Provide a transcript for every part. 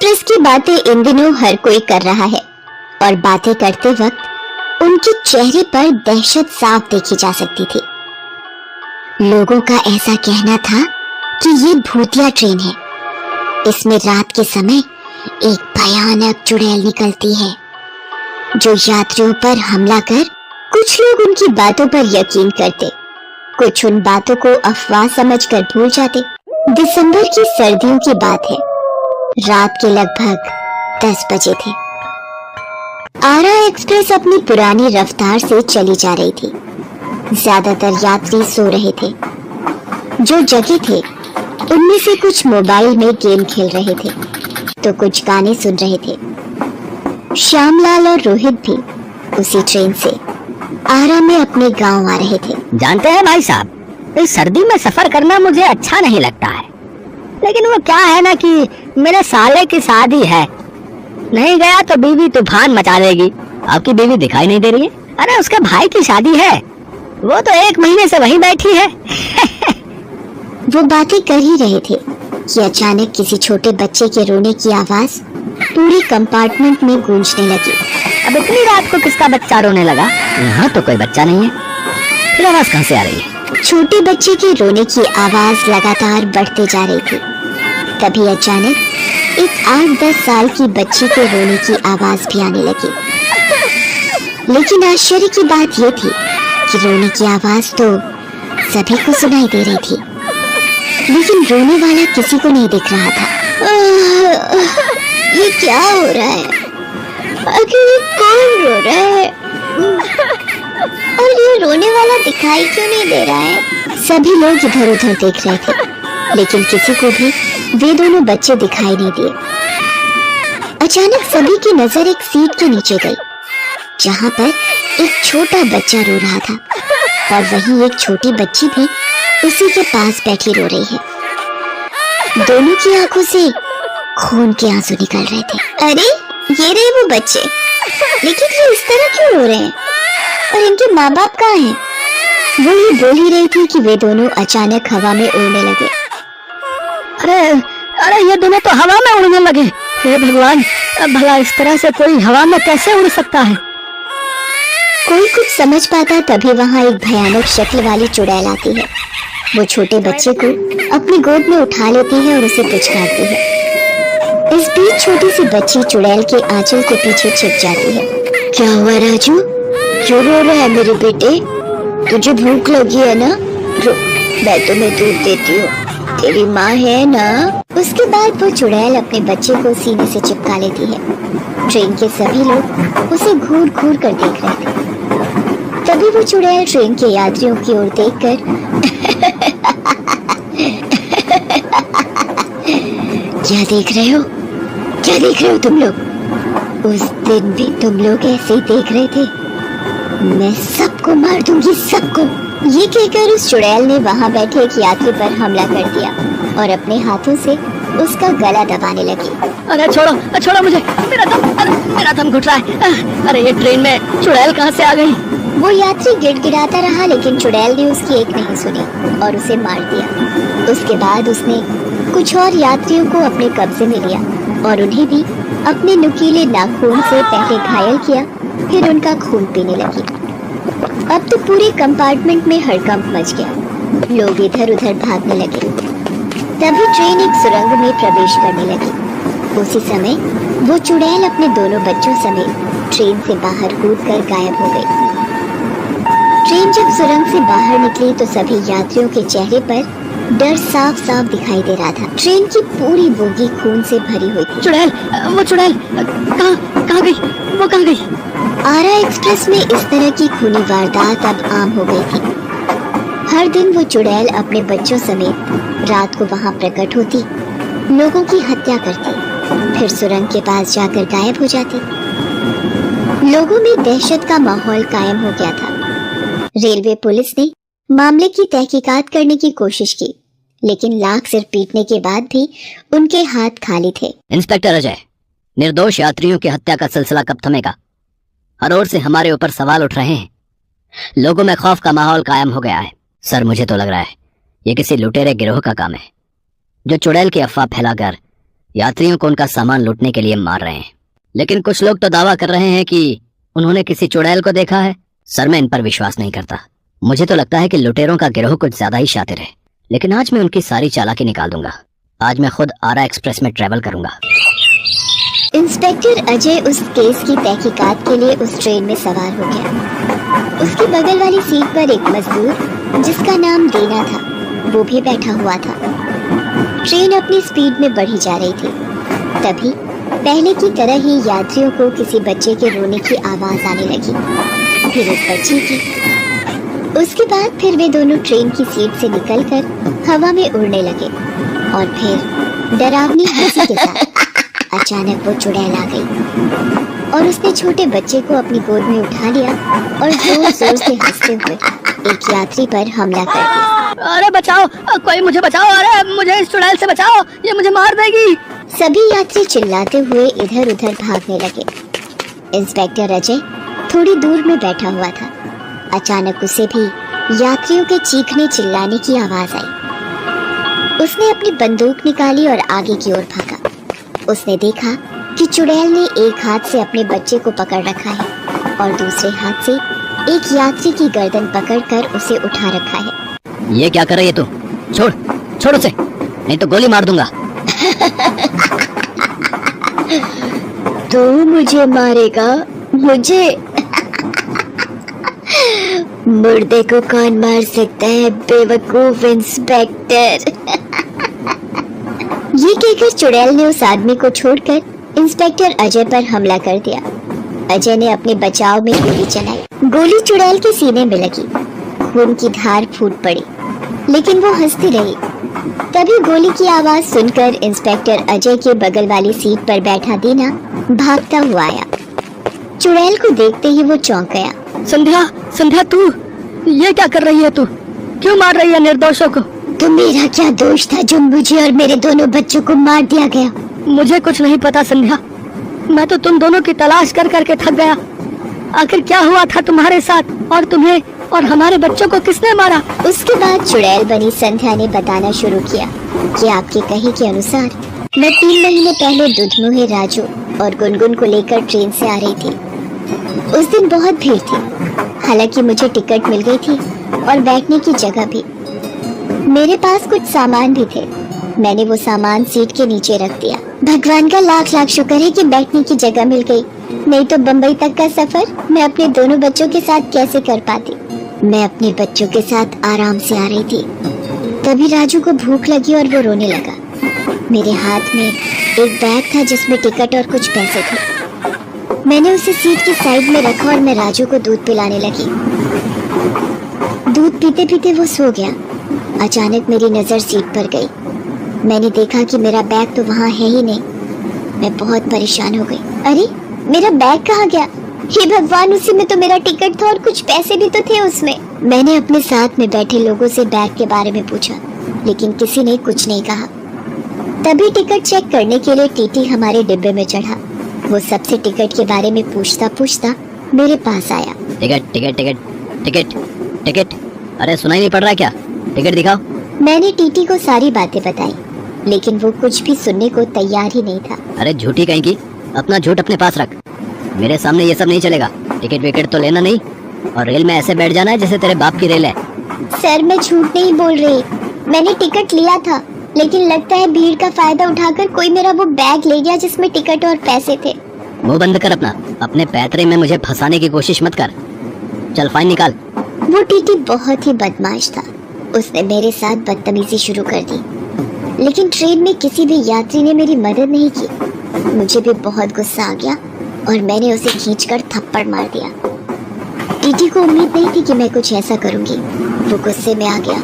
Express की बातें इन दिनों हर कोई कर रहा है और बातें करते वक्त उनके चेहरे पर दहशत साफ देखी जा सकती थी। लोगों का ऐसा कहना था कि ये भूतिया ट्रेन है। इसमें रात के समय एक भयानक चुड़ैल निकलती है जो यात्रियों पर हमला कर कुछ लोग उनकी बातों पर यकीन करते, कुछ उन बातों को अफवाह समझकर भूल जाते। दिसंबर की सर्दियों की बात है। रात के लगभग 10 बजे थे। आरा एक्सप्रेस अपनी पुरानी रफ्तार से चली जा रही थी। ज्यादातर यात्री सो रहे थे। जो जगे थे उनमें से कुछ मोबाइल में गेम खेल रहे थे तो कुछ गाने सुन रहे थे। श्यामलाल और रोहित भी उसी ट्रेन से आरा में अपने गांव आ रहे थे। जानते हैं भाई साहब, इस सर्दी में सफर करना मुझे अच्छा नहीं लगता है, लेकिन वो क्या है ना कि मेरे साले की शादी है, नहीं गया तो बीवी तूफान मचा देगी। आपकी बीवी दिखाई नहीं दे रही है? अरे उसके भाई की शादी है, वो तो 1 महीने से वहीं बैठी है। वो बातें कर ही रहे थे कि अचानक किसी छोटे बच्चे के रोने की आवाज पूरे कंपार्टमेंट में गूंजने लगी। अब इतनी रात को किसका बच्चा रोने लगा? यहाँ तो कोई बच्चा नहीं है, फिर आवाज कहाँ से आ रही है? छोटे बच्चे के रोने की आवाज लगातार बढ़ते जा रही थी। तभी अचानक एक 8-10 साल की बच्ची के रोने की आवाज भी आने लगी। लेकिन आश्चर्य की बात यह थी कि रोने की आवाज तो सभी को सुनाई दे रही थी, लेकिन रोने वाला किसी को नहीं दिख रहा था। ये क्या हो रहा है? आखिर ये कौन रो रहा है? और ये रोने वाला दिखाई क्यों नहीं दे रहा है? सभी लोग इधर उधर देख रहे थे, लेकिन किसी को भी वे दोनों बच्चे दिखाई नहीं दिए। अचानक सभी की नजर एक सीट के नीचे गई, जहां पर एक छोटा बच्चा रो रहा था और वहीं एक छोटी बच्ची भी उसी के पास बैठी रो रही है। दोनों की आंखों से खून के आंसू निकल रहे थे। अरे ये रहे वो बच्चे, लेकिन ये इस तरह क्यों रो रहे हैं? और इनके माँ बाप कहाँ हैं? वो ये बोल ही रही थी कि वे दोनों अचानक हवा में उड़ने लगे। अरे ये दोनों तो हवा में उड़ने लगे। हे भगवान, भला इस तरह से कोई हवा में कैसे उड़ सकता है? कोई कुछ समझ पाता तभी वहाँ एक भयानक शक्ल वाली चुड़ैल आती है। वो छोटे बच्चे को अपनी गोद में उठा लेती है और उसे पुचकारती है। इस बीच छोटी सी बच्ची चुड़ैल के आंचल के पीछे छिप जाती है। क्या हुआ राजू, क्यों रो रहा है मेरे बेटे? तुझे भूख लगी है ना? मैं तुम्हें दूध देती हूँ, तेरी माँ है ना? उसके बाद वो चुड़ैल अपने बच्चे को सीने से चिपका लेती है। ट्रेन के सभी लोग उसे घूर घूर कर देख रहे थे। तभी वो चुड़ैल ट्रेन के यात्रियों की ओर देखकर क्या देख रहे हो? क्या देख रहे हो तुम लोग? उस दिन भी तुम लोग ऐसे ही देख रहे थे। मैं सबको मार दूंगी, सबको। ये कहकर उस चुड़ैल ने वहाँ बैठे एक यात्री पर हमला कर दिया और अपने हाथों से उसका गला दबाने लगी। अरे छोड़ो मुझे, मेरा दम घुट रहा है। अरे ये ट्रेन में चुड़ैल कहाँ से आ गई? वो यात्री गिड़गिड़ाता रहा, लेकिन चुड़ैल ने उसकी एक नहीं सुनी और उसे मार दिया। उसके बाद उसने कुछ और यात्रियों को अपने कब्जे में लिया और उन्हें भी अपने नुकीले नाखून से पहले घायल किया, फिर उनका खून पीने लगी। अब तो पूरे कंपार्टमेंट में हड़कंप मच गया। लोग इधर उधर भागने लगे। तभी ट्रेन एक सुरंग में प्रवेश करने लगी। उसी समय वो चुड़ैल अपने दोनों बच्चों समेत ट्रेन से बाहर कूदकर गायब हो गई। ट्रेन जब सुरंग से बाहर निकली तो सभी यात्रियों के चेहरे पर डर साफ साफ दिखाई दे रहा था। ट्रेन की पूरी बोगी खून से भरी हुई थी। वो चुड़ैल कहाँ गई? वो कहाँ गई? आरा एक्सप्रेस में इस तरह की खूनी वारदात अब आम हो गई थी। हर दिन वो चुड़ैल अपने बच्चों समेत रात को वहाँ प्रकट होती, लोगों की हत्या करती, फिर सुरंग के पास जाकर गायब हो जाती। लोगों में दहशत का माहौल कायम हो गया था। रेलवे पुलिस ने मामले की तहकीकात करने की कोशिश की, लेकिन लाख सिर पीटने के बाद भी उनके हाथ खाली थे। इंस्पेक्टर अजय, निर्दोष यात्रियों की हत्या का सिलसिला कब थमेगा? हर ओर से हमारे ऊपर सवाल उठ रहे हैं। लोगों में खौफ का माहौल कायम हो गया है। सर, मुझे तो लग रहा है ये किसी लुटेरे गिरोह का काम है, जो चुड़ैल की अफवाह फैलाकर यात्रियों को उनका सामान लूटने के लिए मार रहे हैं। लेकिन कुछ लोग तो दावा कर रहे हैं कि उन्होंने किसी चुड़ैल को देखा है। सर, मैं इन पर विश्वास नहीं करता। मुझे तो लगता है कि लुटेरों का गिरोह कुछ ज्यादा ही शातिर है। लेकिन आज मैं उनकी सारी चालाकी निकाल दूंगा। आज मैं खुद आरा एक्सप्रेस में ट्रेवल करूंगा। इंस्पेक्टर अजय उस केस की तहकीकात के लिए उस ट्रेन में सवार हो गया। उसकी बगल वाली सीट पर एक मजदूर जिसका नाम दीना था, वो भी बैठा हुआ था। ट्रेन अपनी स्पीड में बढ़ी जा रही थी। तभी पहले की तरह ही यात्रियों को किसी बच्चे के रोने की आवाज आने लगी, फिर एक बच्चे की। उसके बाद फिर वे दोनों ट्रेन की सीट से निकलकर हवा में उड़ने लगे और फिर डरावनी हंसी के साथ अचानक वो चुड़ैल आ गई और उसने छोटे बच्चे को अपनी गोद में उठा लिया और जोर जोर से हंसते हुए एक यात्री पर हमला कर दिया। अरे बचाओ, कोई मुझे बचाओ, अरे मुझे इस चुड़ैल से बचाओ, ये मुझे मार देगी। सभी यात्री चिल्लाते हुए इधर उधर भागने लगे। इंस्पेक्टर अजय थोड़ी दूर में बैठा हुआ था। अचानक उसे भी यात्रियों के चीखने चिल्लाने की आवाज आई। उसने अपनी बंदूक निकाली और आगे की ओर भागा। उसने देखा कि चुड़ैल ने एक हाथ से अपने बच्चे को पकड़ रखा है और दूसरे हाथ से एक यात्री की गर्दन पकड़कर उसे उठा रखा है। ये क्या कर रही है तू? छोड़ छोड़ उसे, नहीं तो गोली मार दूंगा। तू मुझे मारेगा? मुझे? मुर्दे को कौन मार सकता है बेवकूफ इंस्पेक्टर। ये कहकर चुड़ैल ने उस आदमी को छोड़कर इंस्पेक्टर अजय पर हमला कर दिया। अजय ने अपने बचाव में गोली चलाई। गोली चुड़ैल के सीने में लगी, खून की धार फूट पड़ी, लेकिन वो हंसती रही। तभी गोली की आवाज सुनकर इंस्पेक्टर अजय के बगल वाली सीट पर बैठा दीना भागता हुआ आया। चुड़ैल को देखते ही वो चौंक गया। संध्या, संध्या, तू ये क्या कर रही है? तू क्यों मार रही है निर्दोषों को? तो मेरा क्या दोष था जो मुझे और मेरे दोनों बच्चों को मार दिया गया? मुझे कुछ नहीं पता संध्या, मैं तो तुम दोनों की तलाश कर करके थक गया। आखिर क्या हुआ था तुम्हारे साथ, और तुम्हें और हमारे बच्चों को किसने मारा? उसके बाद चुड़ैल बनी संध्या ने बताना शुरू किया कि आपके कहे के अनुसार मैं 3 महीने पहले दुधमुहे राजू और गुनगुन को लेकर ट्रेन से आ रही थी। उस दिन बहुत भीड़ थी, हालांकि मुझे टिकट मिल गई थी और बैठने की जगह भी। मेरे पास कुछ सामान भी थे। मैंने वो सामान सीट के नीचे रख दिया। भगवान का लाख लाख शुक्र है कि बैठने की जगह मिल गई, नहीं तो बम्बई तक का सफर मैं अपने दोनों बच्चों के साथ कैसे कर पाती। मैं अपने बच्चों के साथ आराम से आ रही थी। तभी राजू को भूख लगी और वो रोने लगा। मेरे हाथ में एक बैग था जिसमें टिकट और कुछ पैसे थे। मैंने उसे सीट की साइड में रखा और मैं राजू को दूध पिलाने लगी। दूध पीते पीते वो सो गया। अचानक मेरी नजर सीट पर गई। मैंने देखा कि मेरा बैग तो वहाँ है ही नहीं। मैं बहुत परेशान हो गई। अरे मेरा बैग कहाँ गया? हे भगवान, उसी में तो मेरा टिकट था और कुछ पैसे भी तो थे उसमें। मैंने अपने साथ में बैठे लोगों से बैग के बारे में पूछा, लेकिन किसी ने कुछ नहीं कहा। तभी टिकट चेक करने के लिए टीटी हमारे डिब्बे में चढ़ा। वो सबसे टिकट के बारे में पूछता पूछता मेरे पास आया। Ticket ticket ticket ticket ticket, अरे सुनाई नहीं पड़ रहा क्या? टिकट दिखाओ। मैंने टीटी को सारी बातें बताई, लेकिन वो कुछ भी सुनने को तैयार ही नहीं था। अरे झूठी कहीं की, अपना झूठ अपने पास रख। मेरे सामने ये सब नहीं चलेगा। टिकट विकेट तो लेना नहीं, और रेल में ऐसे बैठ जाना है जैसे तेरे बाप की रेल है। सर मैं झूठ नहीं बोल रही, मैंने टिकट लिया था, लेकिन लगता है भीड़ का फायदा उठाकर कोई मेरा वो बैग ले गया जिसमें टिकट और पैसे थे। मुंह बंद कर अपना, अपने पैतरे में मुझे फंसाने की कोशिश मत कर। चल फाइन निकाल। वो टीटी बहुत ही बदमाश था। उसने मेरे साथ बदतमीजी शुरू कर दी, लेकिन ट्रेन में किसी भी यात्री ने मेरी मदद नहीं की। मुझे भी बहुत गुस्सा आ गया और मैंने उसे खींचकर थप्पड़ मार दिया। टीटी को उम्मीद नहीं थी कि मैं कुछ ऐसा करूंगी। वो गुस्से में आ गया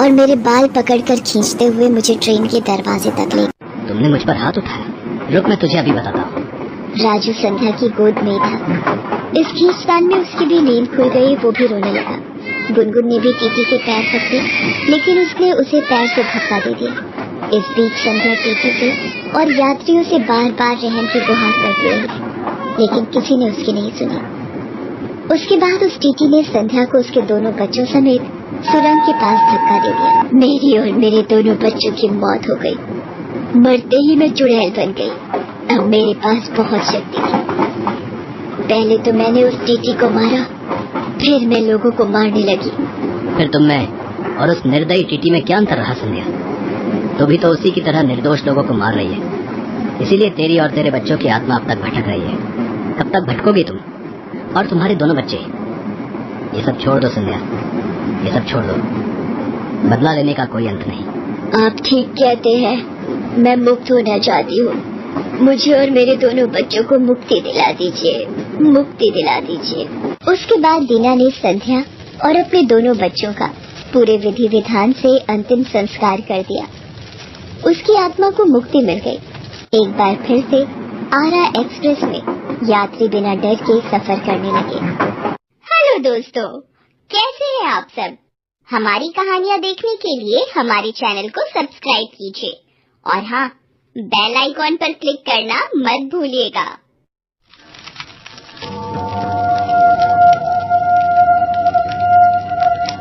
और मेरे बाल पकड़कर खींचते हुए मुझे ट्रेन के दरवाजे तक ले। तुमने मुझ पर हाथ उठाया? रुक, मैं तुझे अभी बताता हूँ। राजू संध्या की गोद में था। इस खींचतान में उसकी भी नींद खुल गई, वो भी रोने लगा। गुनगुन ने भी टीटी के पैर पकड़े, लेकिन उसने उसे पैर से धक्का दे दिया। इस बीच संध्या टीटी से और यात्रियों से बार बार रहम की गुहार करती रही, लेकिन किसी ने उसकी नहीं सुनी। उसके बाद उस टीटी ने संध्या को उसके दोनों बच्चों समेत सुरंग के पास धक्का दे दिया। मेरी और मेरे दोनों बच्चों की मौत हो गई। मरते ही मैं चुड़ैल बन गई। अब मेरे पास बहुत शक्ति थी। पहले तो मैंने उस टीटी को मारा, फिर मैं लोगों को मारने लगी। फिर तुम में और उस निर्दयी टीटी में क्या अंतर रहा संध्या? तू भी तो उसी की तरह निर्दोष लोगों को मार रही है, इसीलिए तेरी और तेरे बच्चों की आत्मा अब तक भटक रही है। कब तक भटकोगी तुम और तुम्हारे दोनों बच्चे? ये सब छोड़ दो संध्या, ये सब छोड़ दो। बदला लेने का कोई अंत नहीं। आप ठीक कहते हैं, मैं मुक्त होना चाहती हूँ। मुझे और मेरे दोनों बच्चों को मुक्ति दिला दीजिए, मुक्ति दिला दीजिए। उसके बाद दीना ने संध्या और अपने दोनों बच्चों का पूरे विधि विधान से अंतिम संस्कार कर दिया। उसकी आत्मा को मुक्ति मिल गई। एक बार फिर से आरा एक्सप्रेस में यात्री बिना डर के सफर करने लगे। हेलो दोस्तों, कैसे हैं आप सब? हमारी कहानियाँ देखने के लिए हमारे चैनल को सब्सक्राइब कीजिए और हाँ, बेल आइकॉन पर क्लिक करना मत भूलिएगा।